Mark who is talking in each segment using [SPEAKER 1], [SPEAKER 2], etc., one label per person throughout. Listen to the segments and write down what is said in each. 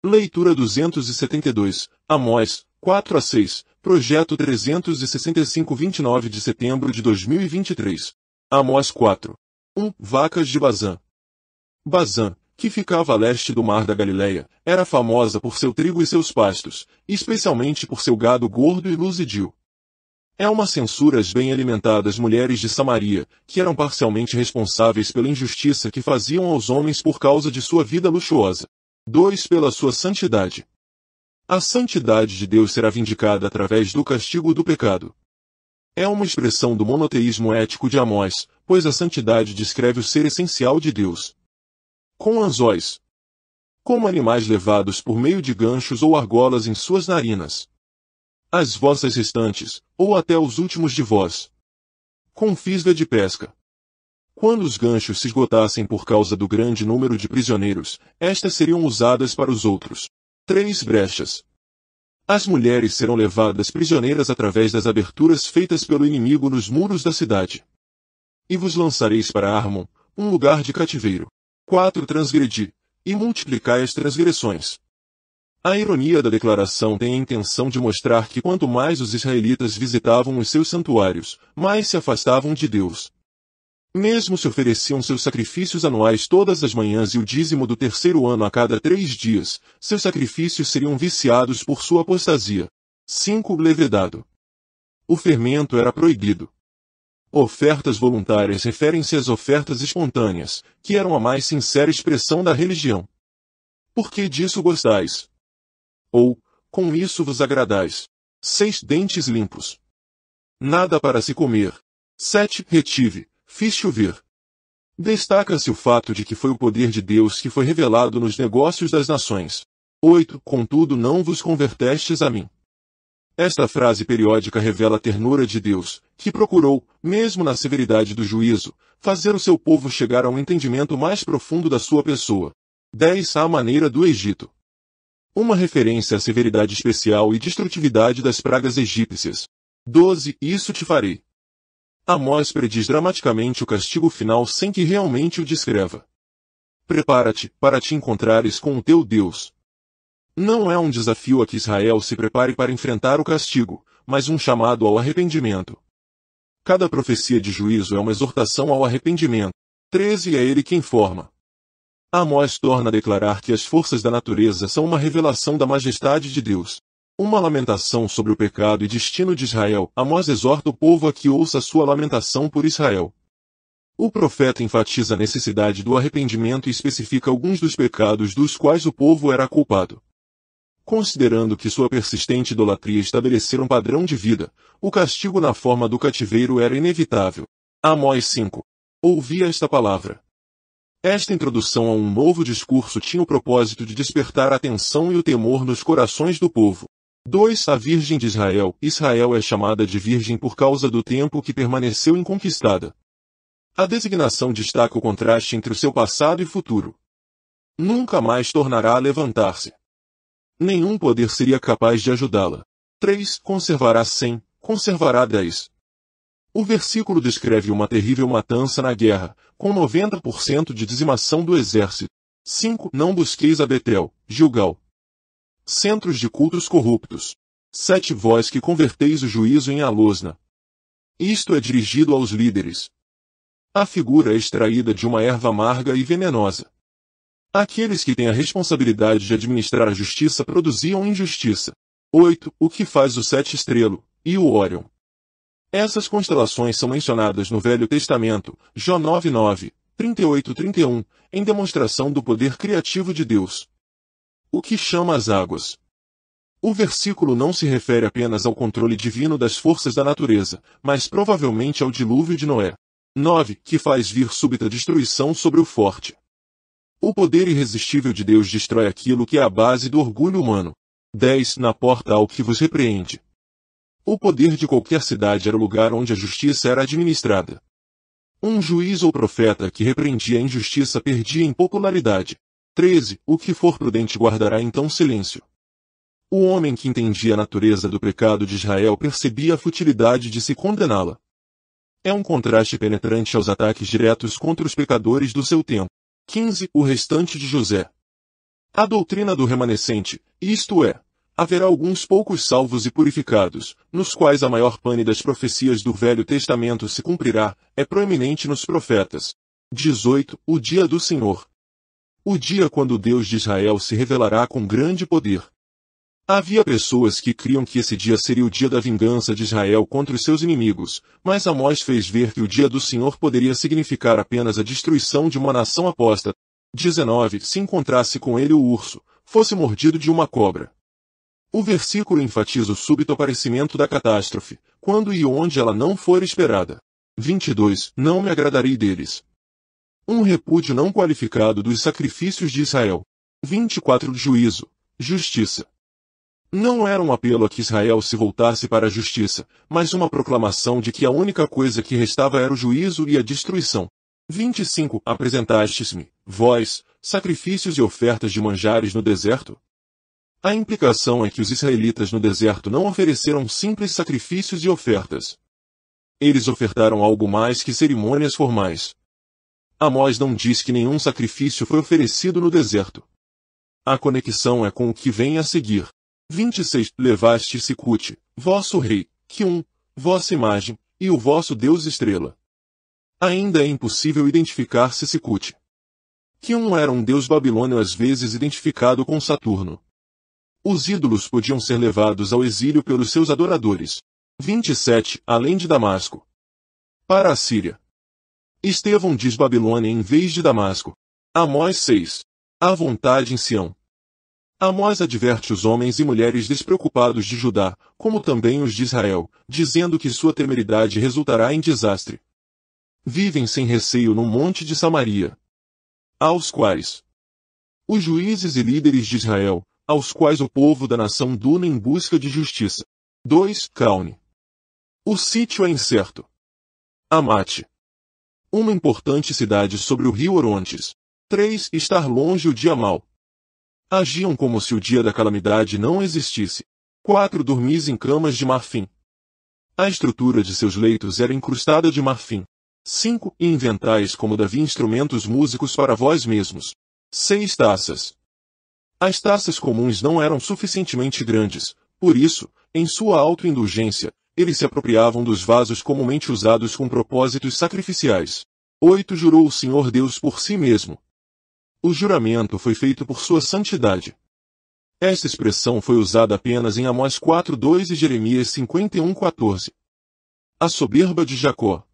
[SPEAKER 1] Leitura 272, Amós, 4 a 6, Projeto 365 29 de setembro de 2023. Amós 4. 1. Vacas de Bazã. Bazã, que ficava a leste do mar da Galileia, era famosa por seu trigo e seus pastos, especialmente por seu gado gordo e luzidio. É uma censura às bem alimentadas mulheres de Samaria, que eram parcialmente responsáveis pela injustiça que faziam aos homens por causa de sua vida luxuosa. 2. Pela sua santidade. A santidade de Deus será vindicada através do castigo do pecado. É uma expressão do monoteísmo ético de Amós, pois a santidade descreve o ser essencial de Deus. Com anzóis. Como animais levados por meio de ganchos ou argolas em suas narinas. As vossas restantes, ou até os últimos de vós. Com fisga de pesca. Quando os ganchos se esgotassem por causa do grande número de prisioneiros, estas seriam usadas para os outros. 3. Brechas. As mulheres serão levadas prisioneiras através das aberturas feitas pelo inimigo nos muros da cidade. E vos lançareis para Armon, um lugar de cativeiro. 4. Transgredi, e multiplicai as transgressões. A ironia da declaração tem a intenção de mostrar que quanto mais os israelitas visitavam os seus santuários, mais se afastavam de Deus. Mesmo se ofereciam seus sacrifícios anuais todas as manhãs e o dízimo do terceiro ano a cada 3 dias, seus sacrifícios seriam viciados por sua apostasia. 5. Levedado. O fermento era proibido. Ofertas voluntárias referem-se às ofertas espontâneas, que eram a mais sincera expressão da religião. Por que disso gostais? Ou, com isso vos agradais? 6. Dentes limpos. Nada para se comer. 7. Retive. Fiz chover. Destaca-se o fato de que foi o poder de Deus que foi revelado nos negócios das nações. 8. Contudo não vos convertestes a mim. Esta frase periódica revela a ternura de Deus, que procurou, mesmo na severidade do juízo, fazer o seu povo chegar a um entendimento mais profundo da sua pessoa. 10. À maneira do Egito. Uma referência à severidade especial e destrutividade das pragas egípcias. 12. Isso te farei. Amós prediz dramaticamente o castigo final sem que realmente o descreva. Prepara-te, para te encontrares com o teu Deus. Não é um desafio a que Israel se prepare para enfrentar o castigo, mas um chamado ao arrependimento. Cada profecia de juízo é uma exortação ao arrependimento. 13. É ele quem forma. Amós torna a declarar que as forças da natureza são uma revelação da majestade de Deus. Uma lamentação sobre o pecado e destino de Israel. Amós exorta o povo a que ouça sua lamentação por Israel. O profeta enfatiza a necessidade do arrependimento e especifica alguns dos pecados dos quais o povo era culpado. Considerando que sua persistente idolatria estabelecera um padrão de vida, o castigo na forma do cativeiro era inevitável. Amós 5. Ouvi esta palavra. Esta introdução a um novo discurso tinha o propósito de despertar a atenção e o temor nos corações do povo. 2. A Virgem de Israel. Israel é chamada de virgem por causa do tempo que permaneceu inconquistada. A designação destaca o contraste entre o seu passado e futuro. Nunca mais tornará a levantar-se. Nenhum poder seria capaz de ajudá-la. 3. Conservará 100, conservará 10. O versículo descreve uma terrível matança na guerra, com 90% de dizimação do exército. 5. Não busqueis a Betel, Gilgal. Centros de cultos corruptos. 7. Vós que converteis o juízo em alosna. Isto é dirigido aos líderes. A figura é extraída de uma erva amarga e venenosa. Aqueles que têm a responsabilidade de administrar a justiça produziam injustiça. 8. O que faz o 7 estrelo, e o Órion. Essas constelações são mencionadas no Velho Testamento, Jó 9:9, 38-31, em demonstração do poder criativo de Deus. O que chama as águas. O versículo não se refere apenas ao controle divino das forças da natureza, mas provavelmente ao dilúvio de Noé. 9. Que faz vir súbita destruição sobre o forte. O poder irresistível de Deus destrói aquilo que é a base do orgulho humano. 10. Na porta ao que vos repreende. O poder de qualquer cidade era o lugar onde a justiça era administrada. Um juiz ou profeta que repreendia a injustiça perdia em popularidade. 13. O que for prudente guardará então silêncio. O homem que entendia a natureza do pecado de Israel percebia a futilidade de se condená-la. É um contraste penetrante aos ataques diretos contra os pecadores do seu tempo. 15. O restante de José. A doutrina do remanescente, isto é, haverá alguns poucos salvos e purificados, nos quais a maior pane das profecias do Velho Testamento se cumprirá, é proeminente nos profetas. 18. O dia do Senhor. O dia quando o Deus de Israel se revelará com grande poder. Havia pessoas que criam que esse dia seria o dia da vingança de Israel contra os seus inimigos, mas Amós fez ver que o dia do Senhor poderia significar apenas a destruição de uma nação apóstata. 19. Se encontrasse com ele o urso, fosse mordido de uma cobra. O versículo enfatiza o súbito aparecimento da catástrofe, quando e onde ela não for esperada. 22. Não me agradarei deles. Um repúdio não qualificado dos sacrifícios de Israel. 24. Juízo, justiça. Não era um apelo a que Israel se voltasse para a justiça, mas uma proclamação de que a única coisa que restava era o juízo e a destruição. 25. Apresentastes-me, vós, sacrifícios e ofertas de manjares no deserto? A implicação é que os israelitas no deserto não ofereceram simples sacrifícios e ofertas. Eles ofertaram algo mais que cerimônias formais. Amós não diz que nenhum sacrifício foi oferecido no deserto. A conexão é com o que vem a seguir. 26. Levaste Sicute, vosso rei, Quium, vossa imagem, e o vosso Deus estrela. Ainda é impossível identificar Sicute. Quium era um deus babilônio às vezes identificado com Saturno. Os ídolos podiam ser levados ao exílio pelos seus adoradores. 27. Além de Damasco. Para a Síria. Estevão diz Babilônia em vez de Damasco. Amós 6. À vontade em Sião. Amós adverte os homens e mulheres despreocupados de Judá, como também os de Israel, dizendo que sua temeridade resultará em desastre. Vivem sem receio no monte de Samaria. Aos quais os juízes e líderes de Israel, aos quais o povo da nação duna em busca de justiça. 2. Caune. O sítio é incerto. Amate. Uma importante cidade sobre o rio Orontes. 3. Estar longe o dia mau. Agiam como se o dia da calamidade não existisse. 4. Dormis em camas de marfim. A estrutura de seus leitos era incrustada de marfim. 5. E inventais como Davi instrumentos músicos para vós mesmos. 6. Taças. As taças comuns não eram suficientemente grandes, por isso, em sua autoindulgência, eles se apropriavam dos vasos comumente usados com propósitos sacrificiais. 8. Jurou o Senhor Deus por si mesmo. O juramento foi feito por sua santidade. Esta expressão foi usada apenas em Amós 4:2 e Jeremias 51:14. A soberba de Jacó.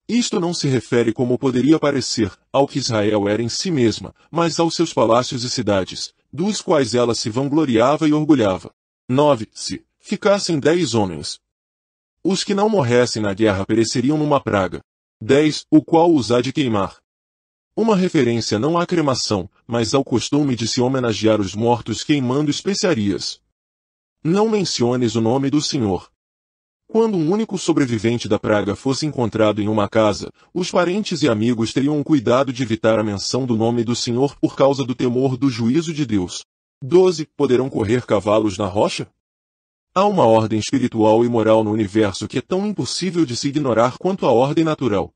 [SPEAKER 1] Isto não se refere como poderia parecer, ao que Israel era em si mesma, mas aos seus palácios e cidades, dos quais ela se vangloriava e orgulhava. 9. Se ficassem 10 homens. Os que não morressem na guerra pereceriam numa praga. 10. O qual os há de queimar. Uma referência não à cremação, mas ao costume de se homenagear os mortos queimando especiarias. Não menciones o nome do Senhor. Quando um único sobrevivente da praga fosse encontrado em uma casa, os parentes e amigos teriam o cuidado de evitar a menção do nome do Senhor por causa do temor do juízo de Deus. 12. Poderão correr cavalos na rocha? Há uma ordem espiritual e moral no universo que é tão impossível de se ignorar quanto a ordem natural.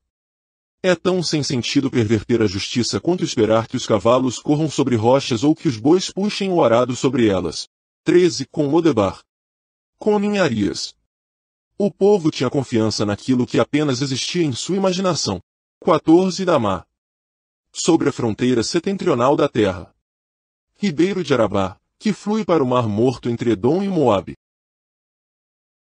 [SPEAKER 1] É tão sem sentido perverter a justiça quanto esperar que os cavalos corram sobre rochas ou que os bois puxem o arado sobre elas. 13. Com Lodebar. Com ninharias. O povo tinha confiança naquilo que apenas existia em sua imaginação. 14. Damá. Sobre a fronteira setentrional da terra. Ribeiro de Arabá, que flui para o Mar Morto entre Edom e Moabe.